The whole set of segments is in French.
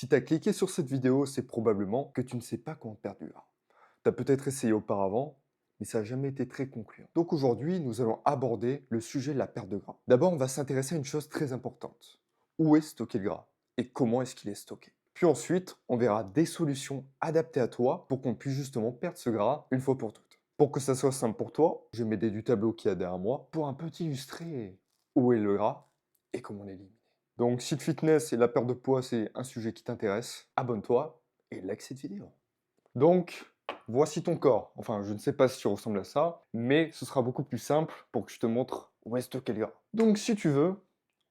Si tu as cliqué sur cette vidéo, c'est probablement que tu ne sais pas comment perdre du gras. Tu as peut-être essayé auparavant, mais ça n'a jamais été très concluant. Donc aujourd'hui, nous allons aborder le sujet de la perte de gras. D'abord, on va s'intéresser à une chose très importante. Où est stocké le gras et comment est-ce qu'il est stocké? Puis ensuite, on verra des solutions adaptées à toi pour qu'on puisse justement perdre ce gras une fois pour toutes. Pour que ça soit simple pour toi, je vais m'aider du tableau qu'il y a derrière moi pour un peu t'illustrer où est le gras et comment l'éliminer. Donc, si le fitness et la perte de poids, c'est un sujet qui t'intéresse, abonne-toi et like cette vidéo. Donc, voici ton corps. Enfin, je ne sais pas si tu ressembles à ça, mais ce sera beaucoup plus simple pour que je te montre où est stocké le gras. Donc, si tu veux,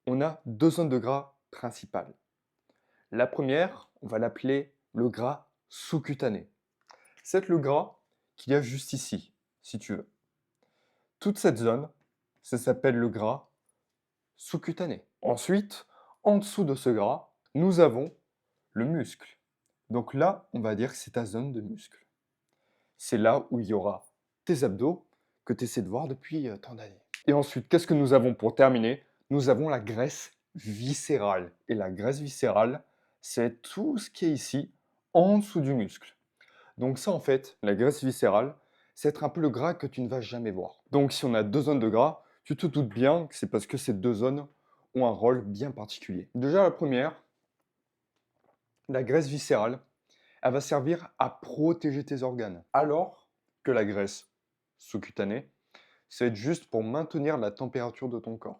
on a deux zones de gras principales. La première, on va l'appeler le gras sous-cutané. C'est le gras qu'il y a juste ici, si tu veux. Toute cette zone, ça s'appelle le gras sous-cutané. Ensuite, en dessous de ce gras, nous avons le muscle. Donc là, on va dire que c'est ta zone de muscle. C'est là où il y aura tes abdos que tu essaies de voir depuis tant d'années. Et ensuite, qu'est-ce que nous avons pour terminer? Nous avons la graisse viscérale. Et la graisse viscérale, c'est tout ce qui est ici, en dessous du muscle. Donc ça, en fait, la graisse viscérale, c'est être un peu le gras que tu ne vas jamais voir. Donc si on a deux zones de gras, tu te doutes bien que c'est parce que ces deux zones ont un rôle bien particulier. Déjà, la première, la graisse viscérale, elle va servir à protéger tes organes. Alors que la graisse sous-cutanée, ça va être juste pour maintenir la température de ton corps.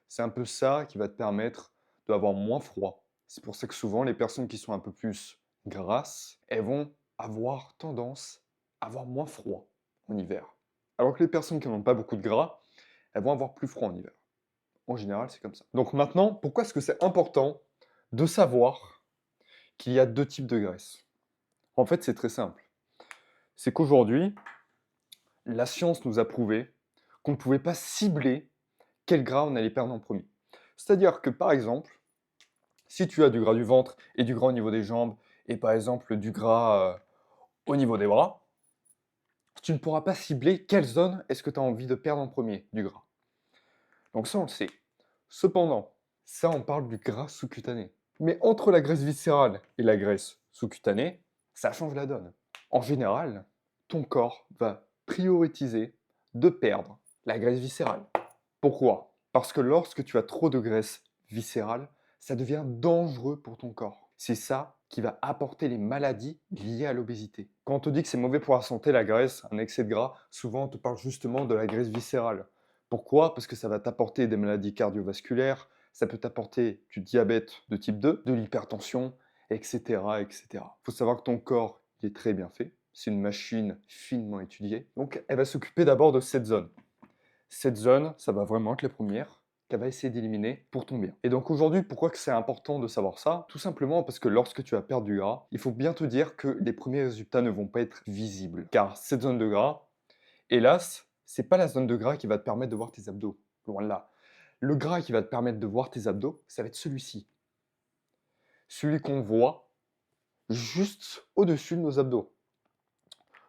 C'est un peu ça qui va te permettre d'avoir moins froid. C'est pour ça que souvent, les personnes qui sont un peu plus grasses, elles vont avoir tendance à avoir moins froid en hiver. Alors que les personnes qui n'ont pas beaucoup de gras, elles vont avoir plus froid en hiver. En général, c'est comme ça. Donc maintenant, pourquoi est-ce que c'est important de savoir qu'il y a deux types de graisse? En fait, c'est très simple. C'est qu'aujourd'hui, la science nous a prouvé qu'on ne pouvait pas cibler quel gras on allait perdre en premier. C'est-à-dire que, par exemple, si tu as du gras du ventre et du gras au niveau des jambes, et par exemple du gras au niveau des bras, tu ne pourras pas cibler quelle zone est-ce que tu as envie de perdre en premier du gras. Donc ça, on le sait. Cependant, ça, on parle du gras sous-cutané. Mais entre la graisse viscérale et la graisse sous-cutanée, ça change la donne. En général, ton corps va prioriser de perdre la graisse viscérale. Pourquoi? Parce que lorsque tu as trop de graisse viscérale, ça devient dangereux pour ton corps. C'est ça qui va apporter les maladies liées à l'obésité. Quand on te dit que c'est mauvais pour la santé, la graisse, un excès de gras, souvent on te parle justement de la graisse viscérale. Pourquoi? Parce que ça va t'apporter des maladies cardiovasculaires, ça peut t'apporter du diabète de type 2, de l'hypertension, etc. etc. Il faut savoir que ton corps il est très bien fait, c'est une machine finement étudiée, donc elle va s'occuper d'abord de cette zone. Cette zone, ça va vraiment être la première qu'elle va essayer d'éliminer pour ton bien. Et donc aujourd'hui, pourquoi que c'est important de savoir ça? Tout simplement parce que lorsque tu vas perdre du gras, il faut bien te dire que les premiers résultats ne vont pas être visibles. Car cette zone de gras, hélas, c'est pas la zone de gras qui va te permettre de voir tes abdos. Loin de là. Le gras qui va te permettre de voir tes abdos, ça va être celui-ci. Celui qu'on voit juste au-dessus de nos abdos.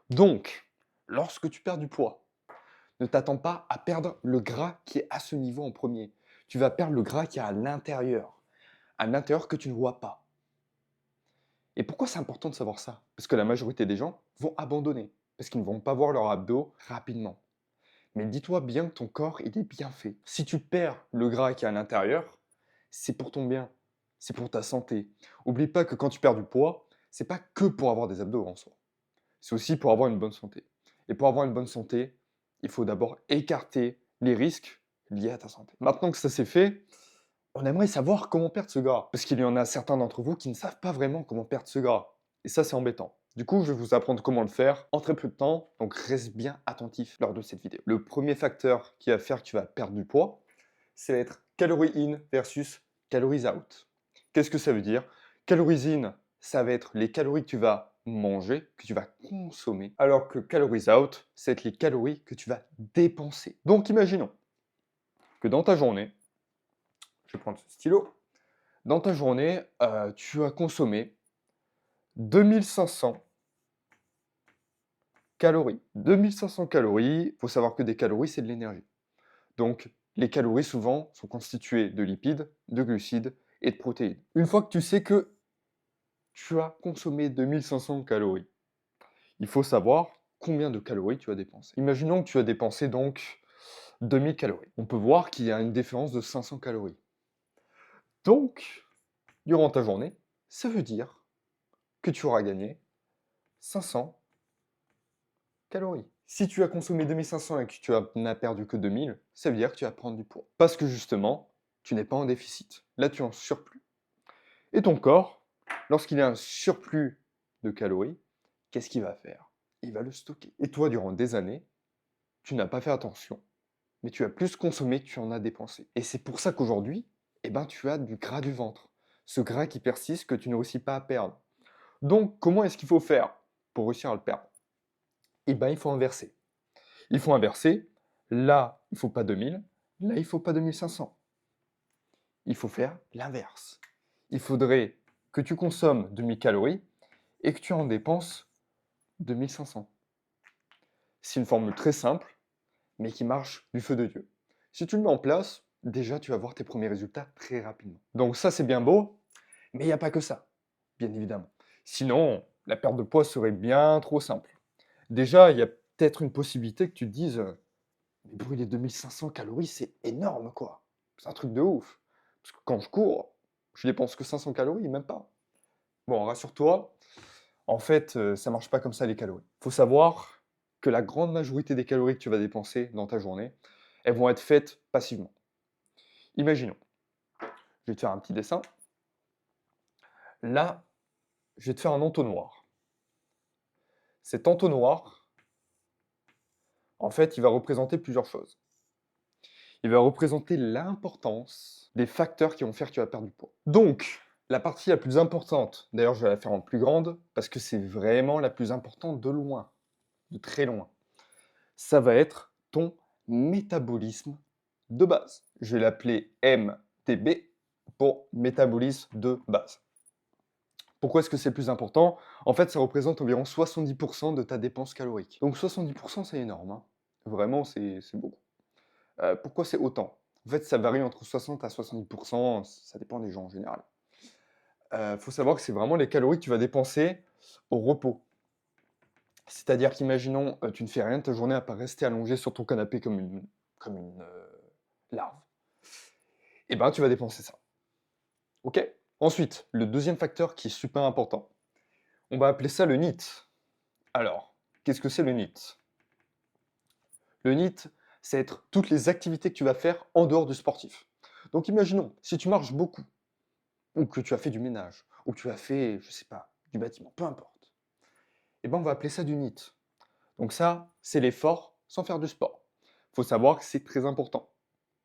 Donc, lorsque tu perds du poids, ne t'attends pas à perdre le gras qui est à ce niveau en premier. Tu vas perdre le gras qui est à l'intérieur que tu ne vois pas. Et pourquoi c'est important de savoir ça? Parce que la majorité des gens vont abandonner, parce qu'ils ne vont pas voir leur abdos rapidement. Mais dis-toi bien que ton corps, il est bien fait. Si tu perds le gras qui est à l'intérieur, c'est pour ton bien, c'est pour ta santé. Oublie pas que quand tu perds du poids, c'est pas que pour avoir des abdos en soi. C'est aussi pour avoir une bonne santé. Et pour avoir une bonne santé, il faut d'abord écarter les risques liés à ta santé. Maintenant que ça c'est fait, on aimerait savoir comment perdre ce gras. Parce qu'il y en a certains d'entre vous qui ne savent pas vraiment comment perdre ce gras. Et ça, c'est embêtant. Du coup, je vais vous apprendre comment le faire en très peu de temps. Donc, reste bien attentif lors de cette vidéo. Le premier facteur qui va faire que tu vas perdre du poids, c'est être calories in versus calories out. Qu'est-ce que ça veut dire? Calories in, ça va être les calories que tu vas manger, que tu vas consommer, alors que calories out, c'est les calories que tu vas dépenser. Donc imaginons que dans ta journée, je vais prendre ce stylo, dans ta journée, tu as consommé 2500 calories. 2500 calories, il faut savoir que des calories, c'est de l'énergie. Donc les calories souvent sont constituées de lipides, de glucides et de protéines. Une fois que tu sais que tu as consommé 2500 calories. Il faut savoir combien de calories tu as dépensé. Imaginons que tu as dépensé donc 2000 calories. On peut voir qu'il y a une différence de 500 calories. Donc, durant ta journée, ça veut dire que tu auras gagné 500 calories. Si tu as consommé 2500 et que tu n'as perdu que 2000, ça veut dire que tu vas prendre du poids. Parce que justement, tu n'es pas en déficit. Là, tu es en surplus. Et ton corps, lorsqu'il a un surplus de calories, qu'est-ce qu'il va faire? Il va le stocker. Et toi, durant des années, tu n'as pas fait attention, mais tu as plus consommé que tu en as dépensé. Et c'est pour ça qu'aujourd'hui, eh ben, tu as du gras du ventre. Ce gras qui persiste que tu ne réussis pas à perdre. Donc, comment est-ce qu'il faut faire pour réussir à le perdre? Eh ben, il faut inverser. Il faut inverser. Là, il ne faut pas 2000. Là, il ne faut pas 2500. Il faut faire l'inverse. Il faudrait que tu consommes 2000 calories et que tu en dépenses 2500. C'est une formule très simple, mais qui marche du feu de Dieu. Si tu le mets en place, déjà, tu vas voir tes premiers résultats très rapidement. Donc ça, c'est bien beau, mais il n'y a pas que ça, bien évidemment. Sinon, la perte de poids serait bien trop simple. Déjà, il y a peut-être une possibilité que tu te dises mais brûler 2500 calories, c'est énorme, quoi. C'est un truc de ouf. Parce que quand je cours, je dépense que 500 calories, même pas. Bon, rassure-toi, en fait, ça marche pas comme ça les calories. Faut savoir que la grande majorité des calories que tu vas dépenser dans ta journée, elles vont être faites passivement. Imaginons, je vais te faire un petit dessin. Là, je vais te faire un entonnoir. Cet entonnoir, en fait, il va représenter plusieurs choses. Il va représenter l'importance des facteurs qui vont faire que tu vas perdre du poids. Donc, la partie la plus importante, d'ailleurs je vais la faire en plus grande, parce que c'est vraiment la plus importante de loin, de très loin, ça va être ton métabolisme de base. Je vais l'appeler MTB pour métabolisme de base. Pourquoi est-ce que c'est plus important? En fait, ça représente environ 70% de ta dépense calorique. Donc 70%, c'est énorme, hein. Vraiment, c'est beaucoup. Pourquoi c'est autant? En fait, ça varie entre 60 à 70%, ça dépend des gens en général. Faut savoir que c'est vraiment les calories que tu vas dépenser au repos. C'est-à-dire qu'imaginons, tu ne fais rien de ta journée à part rester allongé sur ton canapé comme une larve. Et ben, tu vas dépenser ça. OK? Ensuite, le deuxième facteur qui est super important, on va appeler ça le NEAT. Alors, qu'est-ce que c'est le NEAT? Le NEAT, c'est être toutes les activités que tu vas faire en dehors du sportif. Donc imaginons, si tu marches beaucoup, ou que tu as fait du ménage, ou que tu as fait, je sais pas, du bâtiment, peu importe, et ben on va appeler ça du NEAT. Donc ça, c'est l'effort sans faire du sport. Il faut savoir que c'est très important.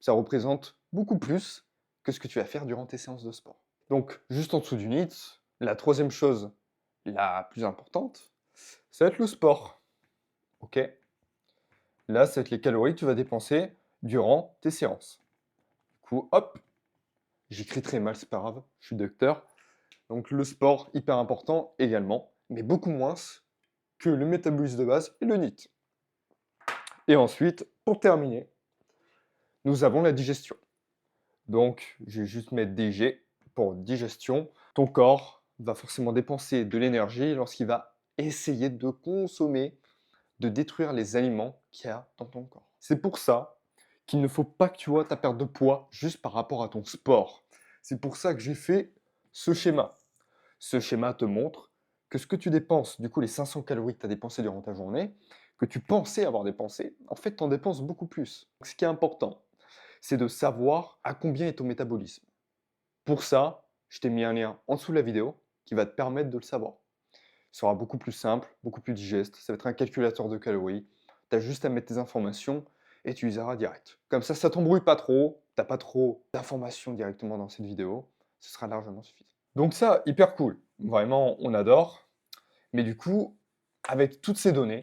Ça représente beaucoup plus que ce que tu vas faire durant tes séances de sport. Donc juste en dessous du NEAT, la troisième chose la plus importante, ça va être le sport. Ok? Là, ça va être les calories que tu vas dépenser durant tes séances. Du coup, hop, j'écris très mal, c'est pas grave, je suis docteur. Donc le sport, hyper important également, mais beaucoup moins que le métabolisme de base et le NEAT. Et ensuite, pour terminer, nous avons la digestion. Donc, je vais juste mettre DG pour digestion. Ton corps va forcément dépenser de l'énergie lorsqu'il va essayer de consommer, de détruire les aliments qu'il y a dans ton corps. C'est pour ça qu'il ne faut pas que tu vois ta perte de poids juste par rapport à ton sport. C'est pour ça que j'ai fait ce schéma. Ce schéma te montre que ce que tu dépenses, du coup les 500 calories que tu as dépensées durant ta journée, que tu pensais avoir dépensé, en fait tu en dépenses beaucoup plus. Donc, ce qui est important, c'est de savoir à combien est ton métabolisme. Pour ça, je t'ai mis un lien en dessous de la vidéo qui va te permettre de le savoir. Ce sera beaucoup plus simple, beaucoup plus digeste, ça va être un calculateur de calories, tu as juste à mettre tes informations et tu les auras direct. Comme ça t'embrouille pas trop, t'as pas trop d'informations directement dans cette vidéo, ce sera largement suffisant. Donc ça, hyper cool, vraiment on adore, mais du coup, avec toutes ces données,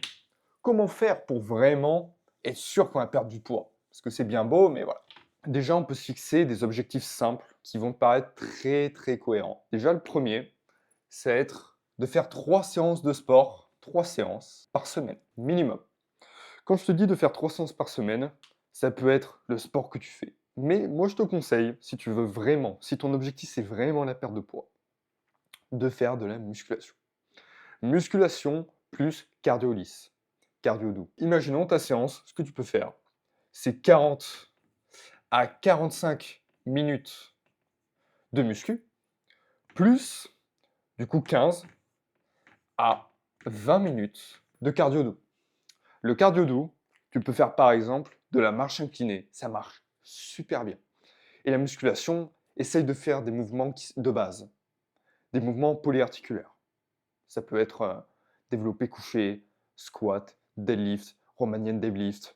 comment faire pour vraiment être sûr qu'on va perdre du poids? Parce que c'est bien beau, mais voilà. Déjà, on peut se fixer des objectifs simples qui vont te paraître très très cohérents. Déjà, le premier, c'est être de faire 3 séances de sport, 3 séances par semaine, minimum. Quand je te dis de faire 3 séances par semaine, ça peut être le sport que tu fais. Mais moi, je te conseille, si tu veux vraiment, si ton objectif c'est vraiment la perte de poids, de faire de la musculation. Musculation plus cardio lisse, cardio doux. Imaginons ta séance, ce que tu peux faire, c'est 40 à 45 minutes de muscu, plus du coup 15 à 20 minutes de cardio doux. Le cardio doux, tu peux faire par exemple de la marche inclinée, ça marche super bien. Et la musculation, essaye de faire des mouvements de base, des mouvements polyarticulaires. Ça peut être développé couché, squat, deadlift, Romanian deadlift.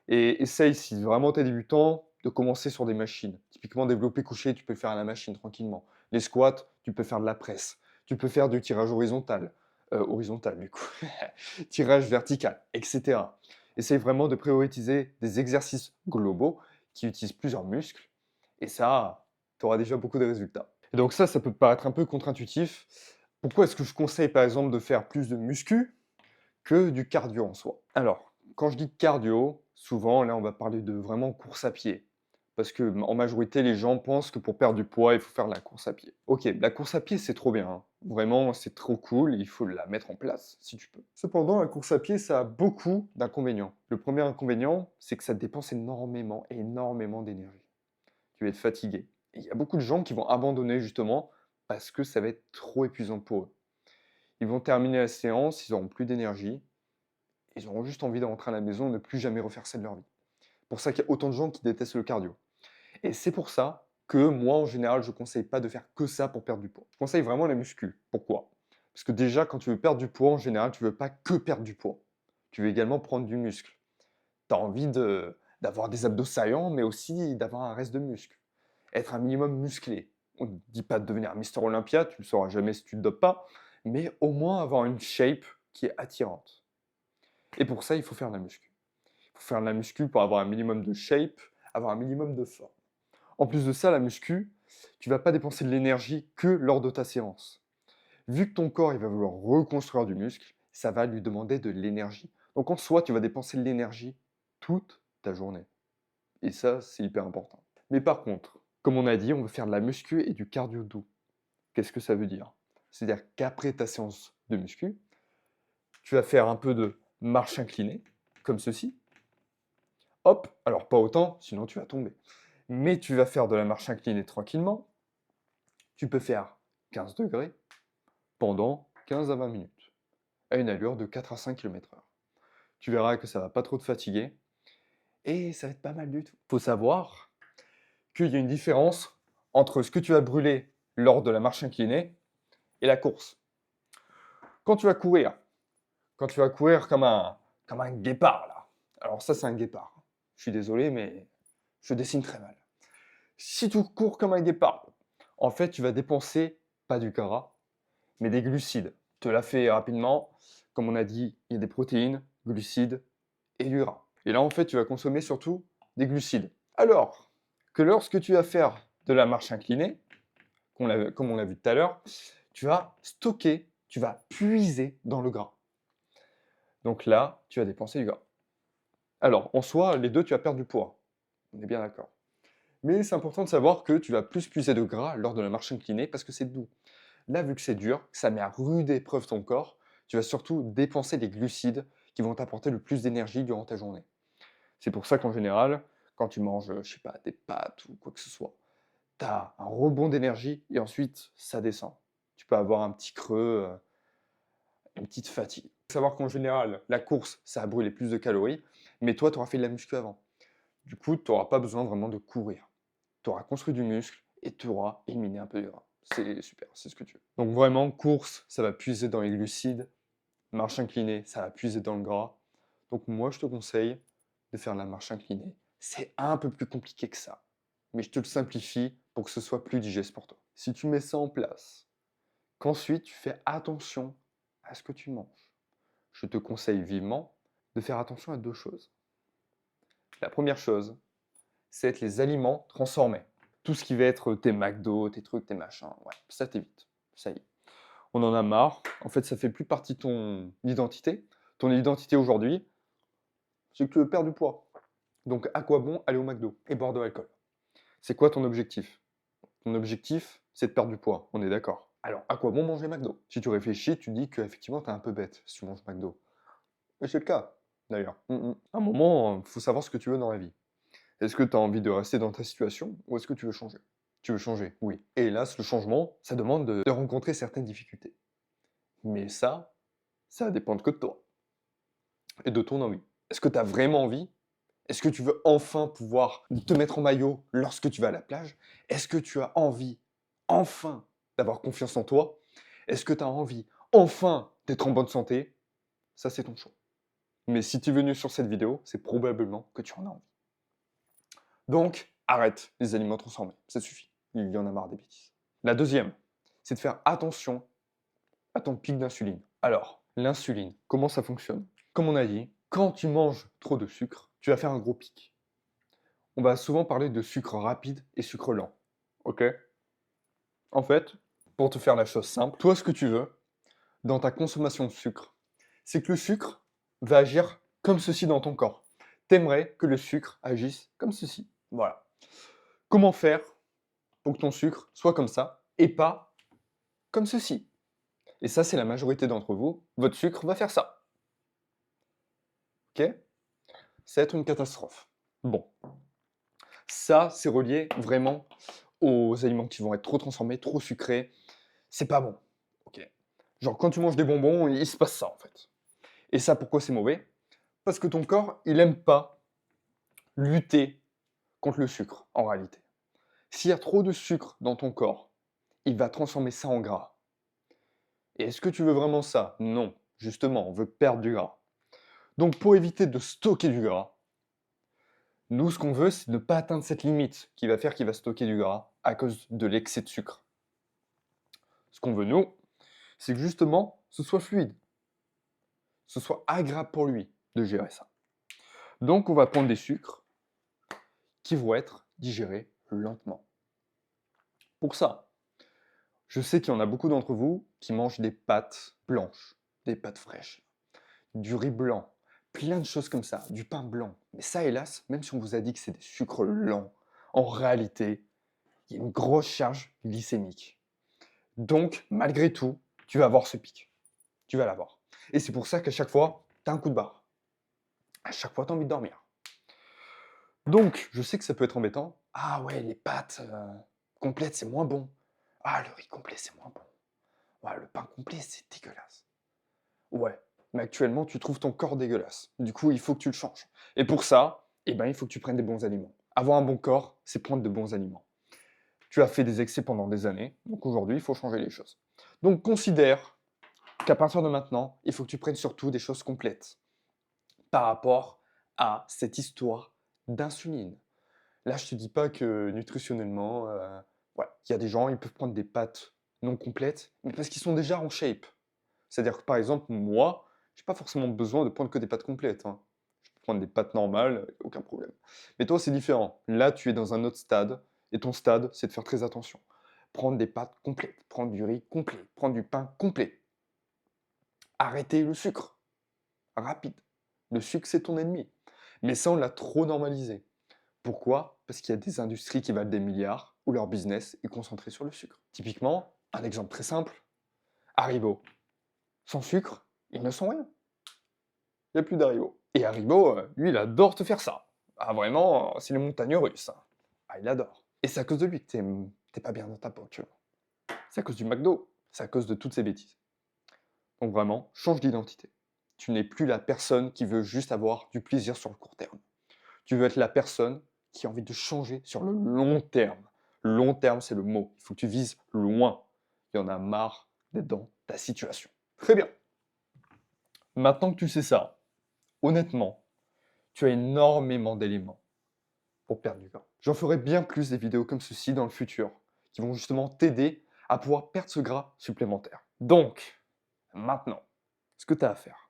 Et essaye, si vraiment tu es débutant, de commencer sur des machines. Typiquement, développé couché, tu peux le faire à la machine tranquillement. Les squats, tu peux faire de la presse. Tu peux faire du tirage horizontal du coup, tirage vertical, etc. Essaye vraiment de prioriser des exercices globaux qui utilisent plusieurs muscles. Et ça, tu auras déjà beaucoup de résultats. Et donc ça peut paraître un peu contre-intuitif. Pourquoi est-ce que je conseille par exemple de faire plus de muscu que du cardio en soi? Alors, quand je dis cardio, souvent là on va parler de vraiment course à pied. Parce que en majorité, les gens pensent que pour perdre du poids, il faut faire de la course à pied. Ok, la course à pied, c'est trop bien, hein. Vraiment, c'est trop cool, il faut la mettre en place si tu peux. Cependant, la course à pied, ça a beaucoup d'inconvénients. Le premier inconvénient, c'est que ça dépense énormément, énormément d'énergie. Tu vas être fatigué. Et il y a beaucoup de gens qui vont abandonner justement parce que ça va être trop épuisant pour eux. Ils vont terminer la séance, ils n'auront plus d'énergie, ils auront juste envie de rentrer à la maison et ne plus jamais refaire ça de leur vie. C'est pour ça qu'il y a autant de gens qui détestent le cardio. Et c'est pour ça que moi, en général, je ne conseille pas de faire que ça pour perdre du poids. Je conseille vraiment la muscu. Pourquoi? Parce que déjà, quand tu veux perdre du poids, en général, tu ne veux pas que perdre du poids. Tu veux également prendre du muscle. Tu as envie d'avoir des abdos saillants, mais aussi d'avoir un reste de muscle. Être un minimum musclé. On ne dit pas de devenir Mister Olympia, tu ne le sauras jamais si tu ne te dopes pas, mais au moins avoir une shape qui est attirante. Et pour ça, il faut faire de la muscu. Il faut faire de la muscu pour avoir un minimum de shape, avoir un minimum de forme. En plus de ça, la muscu, tu ne vas pas dépenser de l'énergie que lors de ta séance. Vu que ton corps il va vouloir reconstruire du muscle, ça va lui demander de l'énergie. Donc en soi, tu vas dépenser de l'énergie toute ta journée. Et ça, c'est hyper important. Mais par contre, comme on a dit, on veut faire de la muscu et du cardio doux. Qu'est-ce que ça veut dire? C'est-à-dire qu'après ta séance de muscu, tu vas faire un peu de marche inclinée, comme ceci. Hop, alors pas autant, sinon tu vas tomber. Mais tu vas faire de la marche inclinée tranquillement. Tu peux faire 15 degrés pendant 15 à 20 minutes, à une allure de 4 à 5 km/h. Tu verras que ça va pas trop te fatiguer et ça va être pas mal du tout. Il faut savoir qu'il y a une différence entre ce que tu vas brûler lors de la marche inclinée et la course. Quand tu vas courir, comme un guépard là. Alors ça c'est un guépard. Je suis désolé mais je dessine très mal. Si tu cours comme un guépard, en fait tu vas dépenser pas du gras, mais des glucides. Je te la fais rapidement. Comme on a dit, il y a des protéines, glucides et du gras. Et là, en fait, tu vas consommer surtout des glucides. Alors que lorsque tu vas faire de la marche inclinée, comme on l'a vu tout à l'heure, tu vas stocker, tu vas puiser dans le gras. Donc là, tu vas dépenser du gras. Alors, en soi, les deux, tu vas perdre du poids. On est bien d'accord. Mais c'est important de savoir que tu vas plus puiser de gras lors de la marche inclinée parce que c'est doux. Là, vu que c'est dur, que ça met à rude épreuve ton corps, tu vas surtout dépenser des glucides qui vont t'apporter le plus d'énergie durant ta journée. C'est pour ça qu'en général, quand tu manges, je sais pas, des pâtes ou quoi que ce soit, tu as un rebond d'énergie et ensuite ça descend. Tu peux avoir un petit creux, une petite fatigue. Il faut savoir qu'en général, la course, ça a brûlé plus de calories, mais toi, tu auras fait de la muscu avant. Du coup, tu n'auras pas besoin vraiment de courir. Tu auras construit du muscle et tu auras éliminé un peu de gras. C'est super, c'est ce que tu veux. Donc vraiment, course, ça va puiser dans les glucides. Marche inclinée, ça va puiser dans le gras. Donc moi, je te conseille de faire la marche inclinée. C'est un peu plus compliqué que ça, mais je te le simplifie pour que ce soit plus digeste pour toi. Si tu mets ça en place, qu'ensuite tu fais attention à ce que tu manges, je te conseille vivement de faire attention à deux choses. La première chose, c'est être les aliments transformés. Tout ce qui va être tes McDo, tes trucs, tes machins, ouais, ça t'évite. Ça y est. On en a marre. En fait, ça fait plus partie de ton identité. Ton identité aujourd'hui, c'est que tu veux perdre du poids. Donc, à quoi bon aller au McDo et boire de l'alcool? C'est quoi ton objectif? Ton objectif, c'est de perdre du poids, on est d'accord. Alors, à quoi bon manger McDo? Si tu réfléchis, tu dis qu'effectivement, tu es un peu bête si tu manges McDo. Et c'est le cas, d'ailleurs. À un moment, il faut savoir ce que tu veux dans la vie. Est-ce que tu as envie de rester dans ta situation ou est-ce que tu veux changer? Tu veux changer, oui. Et hélas, le changement, ça demande de rencontrer certaines difficultés. Mais ça va dépendre que de toi et de ton envie. Est-ce que tu as vraiment envie? Est-ce que tu veux enfin pouvoir te mettre en maillot lorsque tu vas à la plage? Est-ce que tu as envie, enfin, d'avoir confiance en toi? Est-ce que tu as envie, enfin, d'être en bonne santé? Ça, c'est ton choix. Mais si tu es venu sur cette vidéo, c'est probablement que tu en as envie. Donc, arrête les aliments transformés, ça suffit. Il y en a marre des bêtises. La deuxième, c'est de faire attention à ton pic d'insuline. Alors, l'insuline, comment ça fonctionne? Comme on a dit, quand tu manges trop de sucre, tu vas faire un gros pic. On va souvent parler de sucre rapide et sucre lent. Ok? En fait, pour te faire la chose simple, toi, ce que tu veux dans ta consommation de sucre, c'est que le sucre va agir comme ceci dans ton corps. T'aimerais que le sucre agisse comme ceci. Voilà. Comment faire pour que ton sucre soit comme ça et pas comme ceci? Et ça, c'est la majorité d'entre vous. Votre sucre va faire ça. Ok? Ça va être une catastrophe. Bon, ça, c'est relié vraiment aux aliments qui vont être trop transformés, trop sucrés. C'est pas bon. Ok? Genre, quand tu manges des bonbons, il se passe ça en fait. Et ça, pourquoi c'est mauvais? Parce que ton corps, il aime pas lutter contre le sucre, en réalité. S'il y a trop de sucre dans ton corps, il va transformer ça en gras. Et est-ce que tu veux vraiment ça? Non. Justement, on veut perdre du gras. Donc, pour éviter de stocker du gras, nous, ce qu'on veut, c'est ne pas atteindre cette limite qui va faire qu'il va stocker du gras à cause de l'excès de sucre. Ce qu'on veut, nous, c'est que justement, ce soit fluide, ce soit agréable pour lui de gérer ça. Donc, on va prendre des sucres qui vont être digérés lentement. Pour ça, je sais qu'il y en a beaucoup d'entre vous qui mangent des pâtes blanches, des pâtes fraîches, du riz blanc, plein de choses comme ça, du pain blanc. Mais ça, hélas, même si on vous a dit que c'est des sucres lents, en réalité, il y a une grosse charge glycémique. Donc, malgré tout, tu vas avoir ce pic. Tu vas l'avoir. Et c'est pour ça qu'à chaque fois, tu as un coup de barre. À chaque fois, tu as envie de dormir. Donc, je sais que ça peut être embêtant. Ah ouais, les pâtes complètes, c'est moins bon. Ah, le riz complet, c'est moins bon. Ouais, le pain complet, c'est dégueulasse. Ouais, mais actuellement, tu trouves ton corps dégueulasse. Du coup, il faut que tu le changes. Et pour ça, eh ben, il faut que tu prennes des bons aliments. Avoir un bon corps, c'est prendre de bons aliments. Tu as fait des excès pendant des années, donc aujourd'hui, il faut changer les choses. Donc, considère qu'à partir de maintenant, il faut que tu prennes surtout des choses complètes par rapport à cette histoire d'insuline. Là, je te dis pas que nutritionnellement, voilà, il y a des gens, ils peuvent prendre des pâtes non complètes, mais parce qu'ils sont déjà en shape. C'est-à-dire que par exemple, moi, j'ai pas forcément besoin de prendre que des pâtes complètes, hein. Je peux prendre des pâtes normales, aucun problème. Mais toi, c'est différent. Là, tu es dans un autre stade, et ton stade, c'est de faire très attention. Prendre des pâtes complètes, prendre du riz complet, prendre du pain complet. Arrêter le sucre. Rapide. Le sucre, c'est ton ennemi. Mais ça, on l'a trop normalisé. Pourquoi? Parce qu'il y a des industries qui valent des milliards, où leur business est concentré sur le sucre. Typiquement, un exemple très simple, Haribo. Sans sucre, ils ne sont rien. Il n'y a plus d'Haribo. Et Haribo, lui, il adore te faire ça. Ah vraiment, c'est les montagnes russes, hein. Ah, il adore. Et c'est à cause de lui que t'es pas bien dans ta peau actuellement. C'est à cause du McDo. C'est à cause de toutes ces bêtises. Donc vraiment, change d'identité. Tu n'es plus la personne qui veut juste avoir du plaisir sur le court terme. Tu veux être la personne qui a envie de changer sur le long terme. Long terme, c'est le mot. Il faut que tu vises loin. Il y en a marre d'être dans ta situation. Très bien. Maintenant que tu sais ça, honnêtement, tu as énormément d'éléments pour perdre du gras. J'en ferai bien plus des vidéos comme ceci dans le futur, qui vont justement t'aider à pouvoir perdre ce gras supplémentaire. Donc, maintenant, ce que tu as à faire,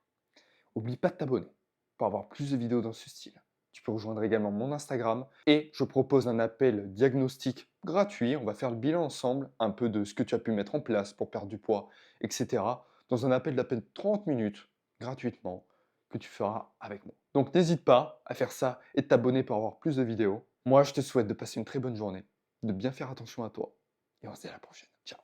oublie pas de t'abonner pour avoir plus de vidéos dans ce style. Tu peux rejoindre également mon Instagram et je propose un appel diagnostic gratuit. On va faire le bilan ensemble, un peu de ce que tu as pu mettre en place pour perdre du poids, etc. Dans un appel d'à peine 30 minutes, gratuitement, que tu feras avec moi. Donc n'hésite pas à faire ça et de t'abonner pour avoir plus de vidéos. Moi, je te souhaite de passer une très bonne journée, de bien faire attention à toi et on se dit à la prochaine. Ciao.